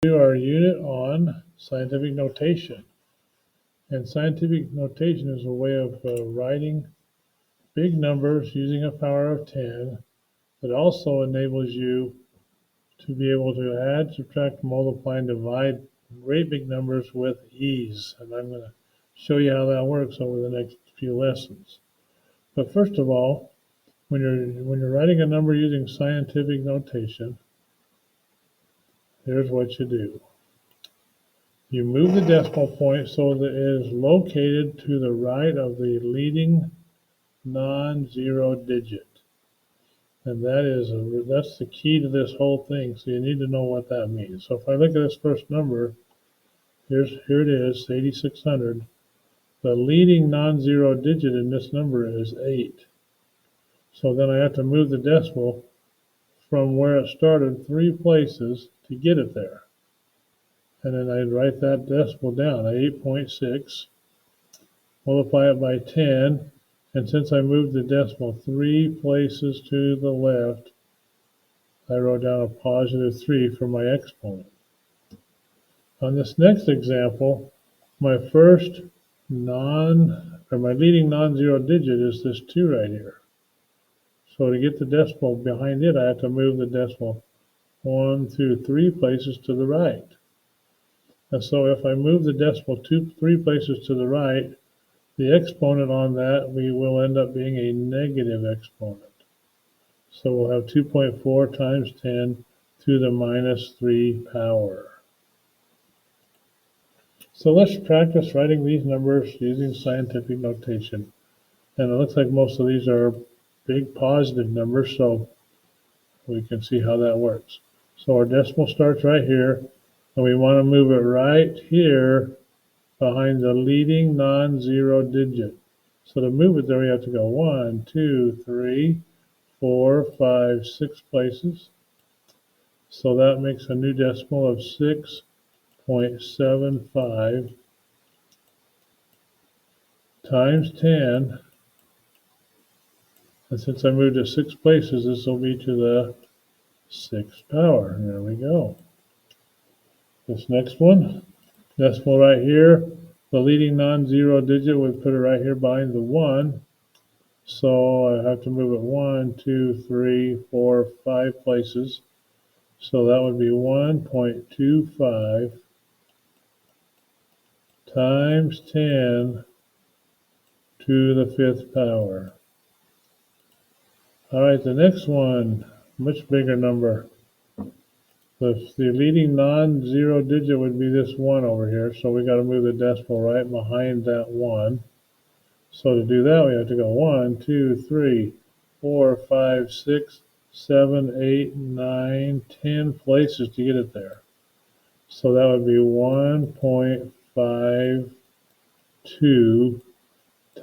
do our unit on scientific notation. And scientific notation is a way of writing big numbers using a power of 10 that also enables you to be able to add, subtract, multiply, and divide great big numbers with ease. And I'm going to show you how that works over the next few lessons. But first of all, when you're writing a number using scientific notation, here's what you do. You move the decimal point so that it is located to the right of the leading non-zero digit. And that's the key to this whole thing, so you need to know what that means. So if I look at this first number, here it is, 8,600. The leading non-zero digit in this number is 8. So then I have to move the decimal from where it started 3 places to get it there. And then I'd write that decimal down, 8.6, multiply it by 10, and since I moved the decimal 3 places to the left, I wrote down a positive 3 for my exponent. On this next example, my leading non-zero digit is this 2 right here. So to get the decimal behind it, I have to move the decimal 1, 2, 3 places to the right. And so if I move the decimal 3 places to the right, the exponent on that will end up being a negative exponent. So we'll have 2.4 times 10 to the minus 3 power. So let's practice writing these numbers using scientific notation. And it looks like most of these are big positive numbers, so we can see how that works. So our decimal starts right here, and we want to move it right here behind the leading non-zero digit. So to move it there, we have to go 1, 2, 3, 4, 5, 6 places. So that makes a new decimal of 6.75 times 10. And since I moved it 6 places, this will be to the 6th power. There we go. This next one, decimal right here, the leading non-zero digit would put it right here behind the 1. So I have to move it 1, 2, 3, 4, 5 places. So that would be 1.25 times 10 to the 5th power. All right, the next one, much bigger number. The leading non-zero digit would be this 1 over here, so we got to move the decimal right behind that 1. So to do that, we have to go 1, 2, 3, 4, 5, 6, 7, 8, 9, 10 places to get it there. So that would be 1.52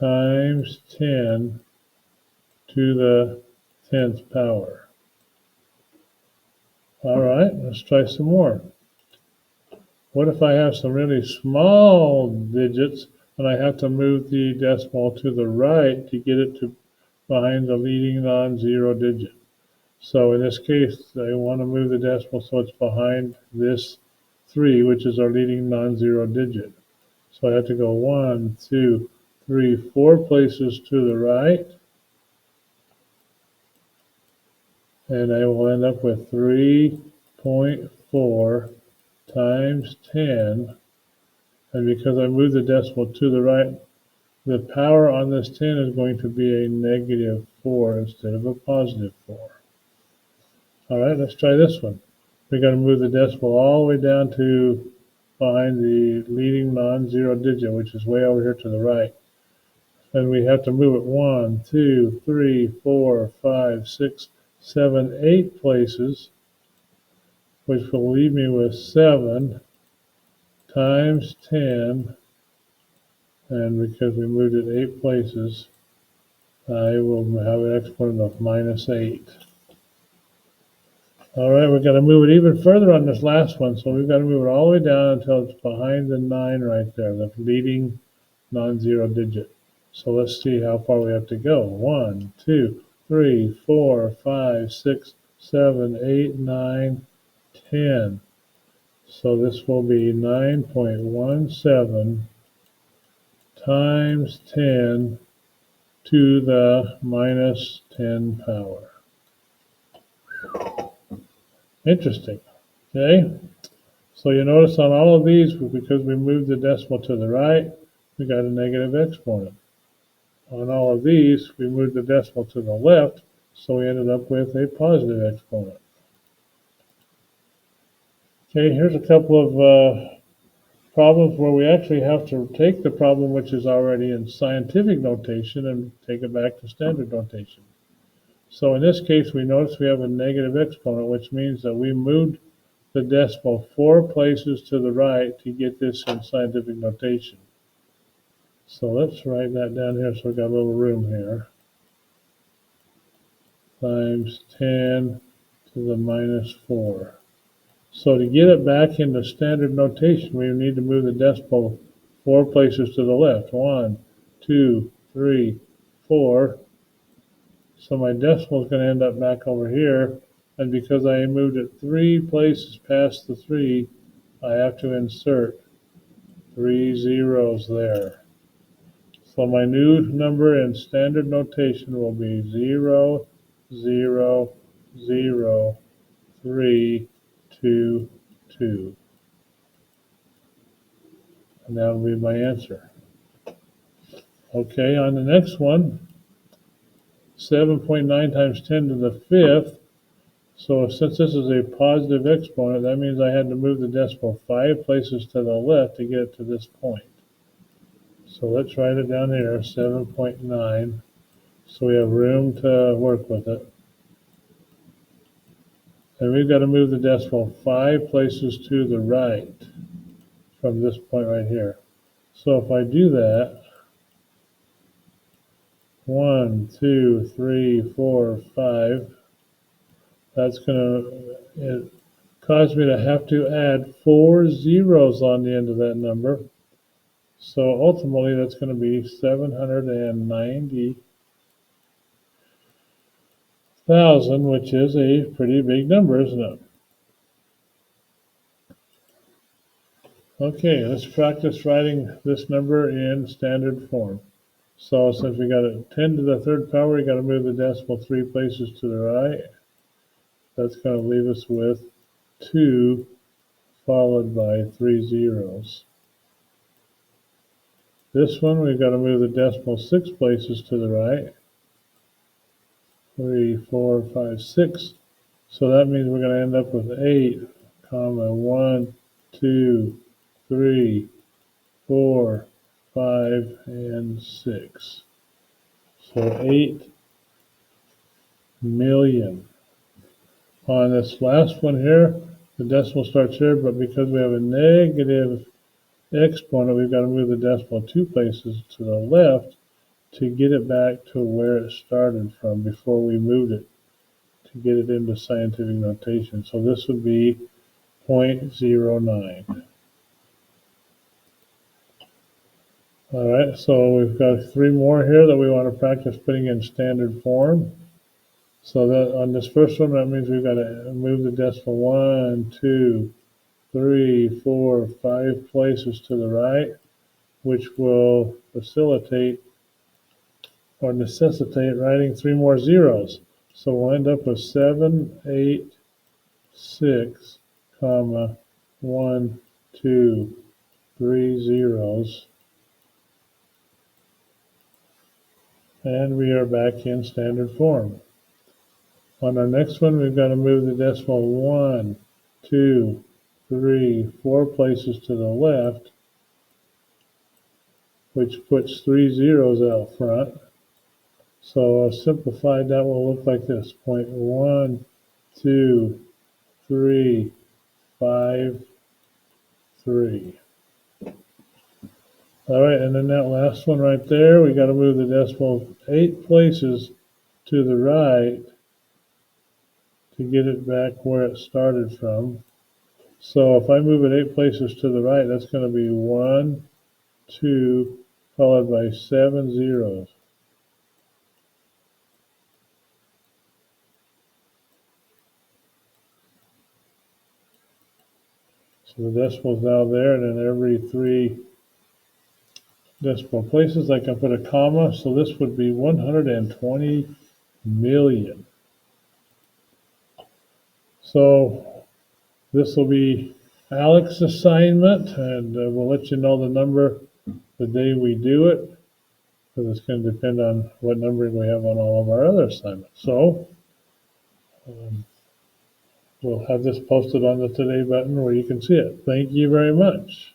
times 10 to the 10th power. All right, let's try some more. What if I have some really small digits and I have to move the decimal to the right to get it to behind the leading non-zero digit? So in this case, I want to move the decimal so it's behind this 3, which is our leading non-zero digit. So I have to go 1, 2, 3, 4 places to the right. And I will end up with 3.4 times 10. And because I moved the decimal to the right, the power on this 10 is going to be a negative 4 instead of a positive 4. All right, let's try this one. We're going to move the decimal all the way down to behind the leading non-zero digit, which is way over here to the right. And we have to move it 1, 2, 3, 4, 5, 6, 7, 8 places, which will leave me with 7 times 10. And because we moved it 8 places, I will have an exponent of minus 8. All right, we're going to move it even further on this last one. So we've got to move it all the way down until it's behind the 9 right there, the leading non-zero digit. So let's see how far we have to go. 1, 2, 3, 4, 5, 6, 7, 8, 9, 10. So this will be 9.17 times 10 to the minus 10 power. Interesting. Okay, so you notice on all of these, because we moved the decimal to the right, we got a negative exponent. On all of these, we moved the decimal to the left, so we ended up with a positive exponent. Okay, here's a couple of problems where we actually have to take the problem which is already in scientific notation and take it back to standard notation. So in this case, we notice we have a negative exponent, which means that we moved the decimal 4 places to the right to get this in scientific notation. So let's write that down here so we've got a little room here. Times 10 to the minus 4. So to get it back into standard notation, we need to move the decimal 4 places to the left. 1, 2, 3, 4. So my decimal is going to end up back over here. And because I moved it 3 places past the 3, I have to insert 3 zeros there. So my new number in standard notation will be 0, 0, 0, 3, 2, 2. And that will be my answer. Okay, on the next one, 7.9 times 10 to the 5th. So since this is a positive exponent, that means I had to move the decimal 5 places to the left to get it to this point. So let's write it down here, 7.9. So we have room to work with it. And we've got to move the decimal 5 places to the right from this point right here. So if I do that, 1, 2, 3, 4, 5, that's going to cause me to have to add 4 zeros on the end of that number. So ultimately that's going to be 790,000, which is a pretty big number, isn't it? Okay, let's practice writing this number in standard form. So since we got a 10 to the 3rd power, we got to move the decimal 3 places to the right. That's going to leave us with 2 followed by 3 zeros. This one, we've got to move the decimal 6 places to the right. 3, 4, 5, 6. So that means we're going to end up with 8, 1, 2, 3, 4, 5, and 6. So 8 million. On this last one here, the decimal starts here, but because we have a negative exponent, we've got to move the decimal 2 places to the left to get it back to where it started from before we moved it to get it into scientific notation. So this would be 0.09. All right, so we've got 3 more here that we want to practice putting in standard form. So that on this first one, that means we've got to move the decimal 1, 2, 3, 4, 5 places to the right, which will facilitate or necessitate writing 3 more zeros. So we'll end up with 7, 8, 6, 1, 2, 3 zeros. And we are back in standard form. On our next one, we've got to move the decimal 1, 2, 3, 4 places to the left, which puts 3 zeros out front. So simplified, that will look like this: 1, 2, 3, 5, 3. All right, and then that last one right there, we got to move the decimal 8 places to the right to get it back where it started from. So if I move it 8 places to the right, that's going to be 1, 2, followed by 7 zeros. So So the decimal's now there, and then every 3 decimal places I can put a comma, so this would be 120 million. So this will be Alex's assignment, and we'll let you know the number the day we do it, because it's going to depend on what numbering we have on all of our other assignments. So we'll have this posted on the Today button where you can see it. Thank you very much.